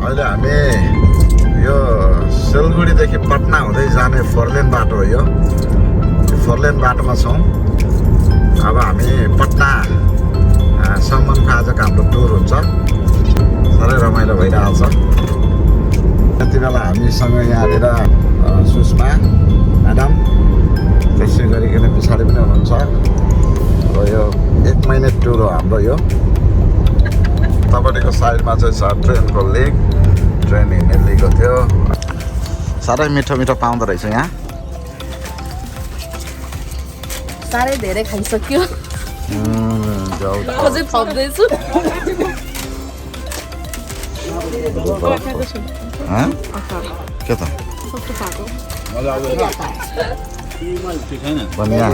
अहिले हामी यो सिलगढीदेखि पटना हुँदै जाने फोरलेन बाटो हो यो फोरलेन बाटोमा छौँ। अब हामी पटना सम्मको आजको हाम्रो टुर हुन्छ। साह्रै रमाइलो भइरहेछ। यति बेला हामीसँग यहाँनिर सुषमा म्याडम त्यसै गरिकन पछाडि पनि हुनुहुन्छ। अब यो 1 महिना टुर हो हाम्रो यो। तपाईँको साइडमा चाहिँ छ ट्रेनको लिक। ट्रेन हिँड्ने लिएको थियो। साह्रै मिठो मिठो पाउँदो रहेछ यहाँ। साह्रै धेरै खाइसक्यो। अझै थप्दैछु। के त बनिया